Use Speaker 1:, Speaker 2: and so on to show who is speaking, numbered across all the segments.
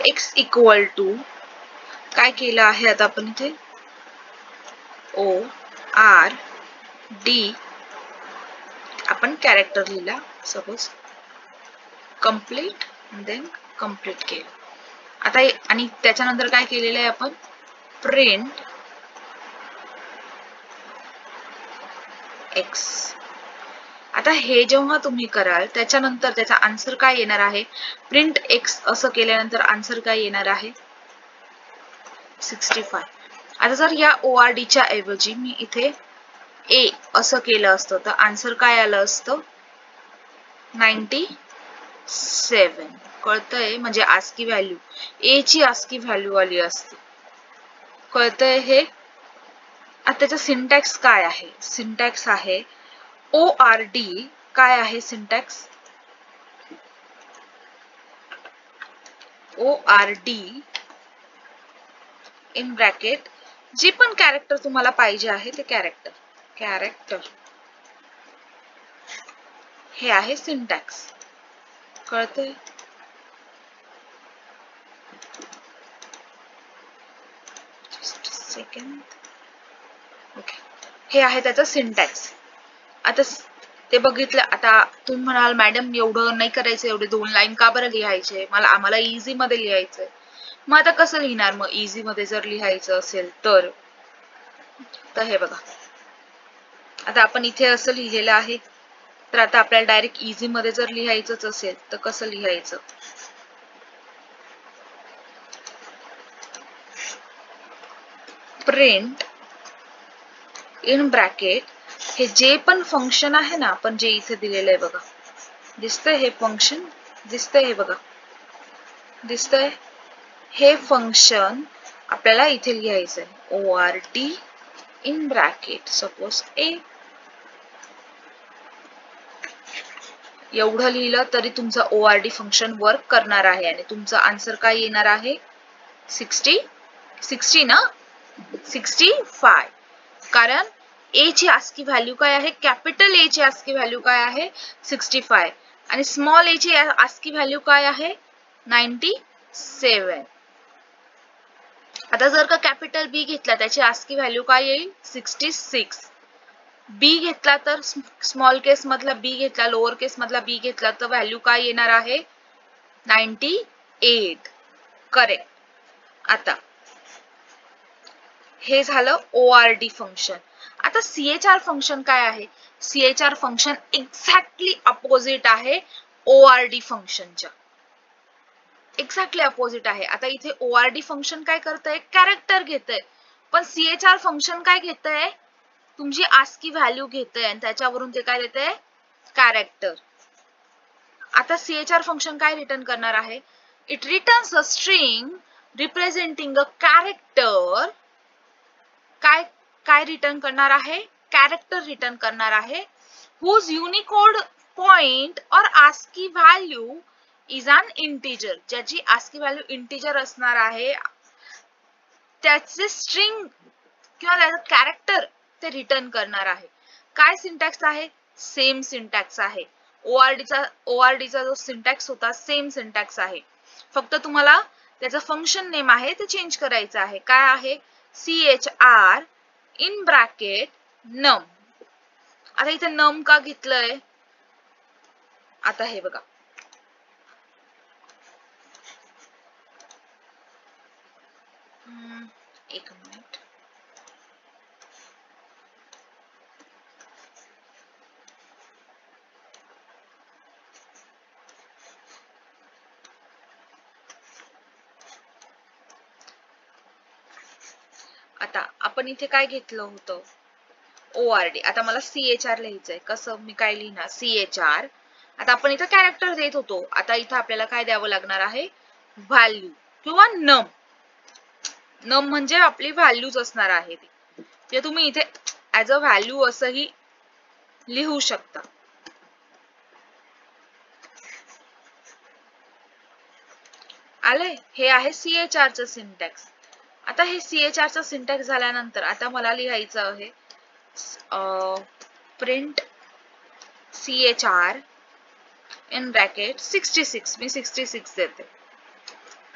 Speaker 1: x equal to काय केलं आहे आता आपण इथे ORD आपण कॅरेक्टर लिहिला सपोज कंप्लीट देन कंप्लीट केलं. आता आणि त्याच्यानंतर काय केलेलं आहे आपण प्रिंट x. आता हे जेव्हा तुम्ही कराल त्याच्यानंतर त्याचा आन्सर काय येणार आहे प्रिंट x असं केल्यानंतर आन्सर काय येणार आहे 65. आता जर या ORD च्या ऐवजी मी इथे A असं केलं असतं तर आन्सर काय आलं असतं 97. कळतंय म्हणजे आस्की व्हॅल्यू A ची आस्की व्हॅल्यू आली असती. कळतंय हे. आता त्याचा सिंटॅक्स काय आहे सिंटॅक्स आहे ORD काय आहे सिंटॅक्स ORD इन ब्रॅकेट जे पण कॅरेक्टर तुम्हाला पाहिजे आहे ते कॅरेक्टर हे आहे सिंटॅक्स. कळतंय सेकंड ओके हे आहे त्याचा सिंटॅक्स. आता ते बघितलं. आता तुम्ही म्हणाल मॅडम एवढं नाही करायचं एवढे 2 लाईन का बरं लिहायचे आम्हाला इझी मध्ये लिहायचंय. मग आता कसं लिहिणार मग इझी मध्ये जर लिहायचं असेल तर हे बघा आता आपण इथे असं लिहिलेलं आहे तर आता आपल्याला डायरेक्ट इझी मध्ये जर लिहायचंच असेल तर कसं लिहायचं प्रिंट इन ब्रॅकेट हे जे पण फंक्शन आहे ना आपण जे इथे दिलेलं आहे बघा दिसतंय हे फंक्शन दिसतंय हे बघा दिसतंय हे फंक्शन आपल्याला इथे लिहायचं आहे ORD in bracket suppose A. एवढं लिहिलं तरी तुमचं ORD फंक्शन वर्क करणार आहे आणि तुमचा आन्सर काय येणार आहे 60 ना 65. कारण A ची आस्की व्हॅल्यू काय आहे कॅपिटल A ची आस्की व्हॅल्यू काय आहे 65 आणि स्मॉल a ची आस्की व्हॅल्यू काय आहे 97. आता जर का कॅपिटल B घेतला त्याची आस्की व्हॅल्यू काय येईल 66. B घेतला तर स्मॉल केस मधला B घेतला लोअर केस मधला B घेतला तर व्हॅल्यू काय येणार आहे 98. करेक्ट. आता हे झालं ORD फंक्शन. आता CHR फंक्शन काय आहे CHR फंक्शन एक्झॅक्टली अपोजिट आहे ORD फंक्शनच्या एक्झॅक्टली अपोजिट आहे. आता इथे ORD फंक्शन काय करतंय कॅरेक्टर घेतंय पण CHR फंक्शन काय घेतंय तुमची आस्की व्हॅल्यू घेतंय आणि त्याच्यावरून ते काय देतंय कॅरेक्टर. आता CHR फंक्शन काय रिटर्न करणार आहे it returns a string representing a character. काय रिटर्न करणार आहे कॅरेक्टर रिटर्न करणार आहे whose Unicode point or ASCII value is an integer. ज्याची ASCII व्हॅल्यू इंटिजर असणार आहे त्याचे स्ट्रिंग किंवा त्याचं कॅरेक्टर ते रिटर्न करणार आहे. काय सिंटॅक्स आहे सेम सिंटॅक्स आहे ORDचा जो सिंटॅक्स होता सेम सिंटॅक्स आहे फक्त तुम्हाला त्याचं फंक्शन नेम आहे ते चेंज करायचं आहे. काय आहे CHR इन ब्रॅकेट num. आता इथे num का घेतलंय आता हे बघा एक मिनिट आता आपण इथे काय घेतलं होतं ORD. आता मला CHR लिहायचंय कसं मी काय लिहिणार CHR. आता आपण इथं कॅरेक्टर देत होतो आता इथं आपल्याला काय द्यावं लागणार आहे व्हॅल्यू किंवा नम म्हणजे आपली व्हॅल्यूज असणार आहे ती तुम्ही इथे ऍज अ व्हॅल्यू असंही लिहू शकता. आले हे आहे CHR चं सिंटॅक्स. आता हे CHR चं सिंटॅक्स झाल्यानंतर आता मला लिहायचं आहे प्रिंट CHR इन ब्रॅकेट 66. मी 66 देते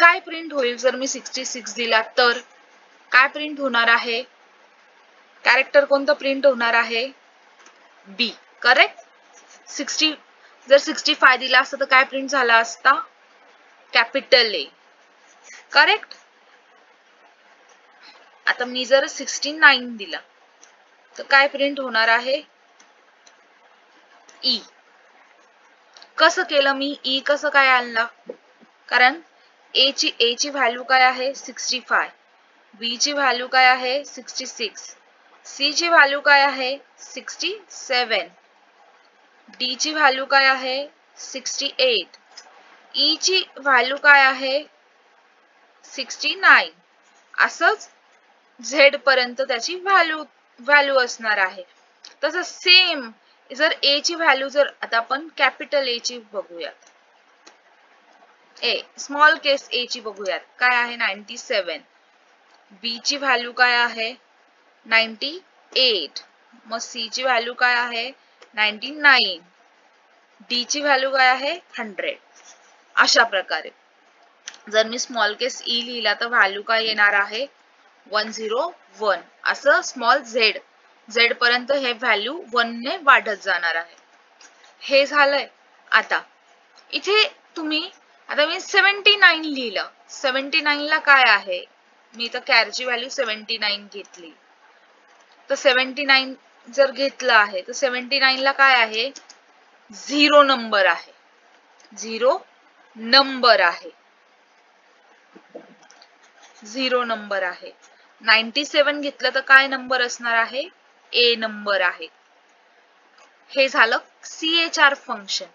Speaker 1: काय प्रिंट होईल जर मी 66 दिला तर? काय प्रिंट होणार आहे? कॅरेक्टर कोणतं प्रिंट होणार आहे? बी. करेक्ट. 60 जर 65 दिला असता तर काय प्रिंट झाला असता? कॅपिटल ए. करेक्ट. आता मी जर 69 दिला तर काय प्रिंट होणार आहे? ई. कसं केलं मी? ई कसं काय आणला? कारण ए ची व्हॅल्यू काय आहे? 65. बी ची व्हॅल्यू काय आहे? 66. सी ची व्हॅल्यू काय आहे? 67. डी ची व्हॅल्यू काय आहे? 68. ई ची व्हॅल्यू काय आहे? 69. असंच झेड पर्यंत त्याची व्हॅल्यू असणार आहे. तसं सेम जर ए ची व्हॅल्यू जर आता आपण कॅपिटल ए ची बघूयात. स्मॉल केस ए ची बघूयात. काय आहे? 97. बी ची व्हॅल्यू काय आहे? 98. मग सी ची व्हॅल्यू काय आहे? 99. डी ची व्हॅल्यू काय आहे? 100. अशा प्रकारे जर मी स्मॉल केस ई लिहिला तर व्हॅल्यू काय येणार आहे? 101. असं स्मॉल झेड पर्यंत हे व्हॅल्यू 1 ने वाढत जाणार आहे. हे झालंय. आता इथे तुम्ही आता मी 79 लिहिलं. 79 ला काय आहे? मी तर कॅरची व्हॅल्यू 79 घेतली. तर 79 जर घेतलं आहे तर 79 ला काय आहे? 0 नंबर आहे. 0 नंबर आहे. 0 नंबर आहे. 97 घेतलं तर काय नंबर असणार आहे? ए नंबर आहे. हे झालं CHR फंक्शन.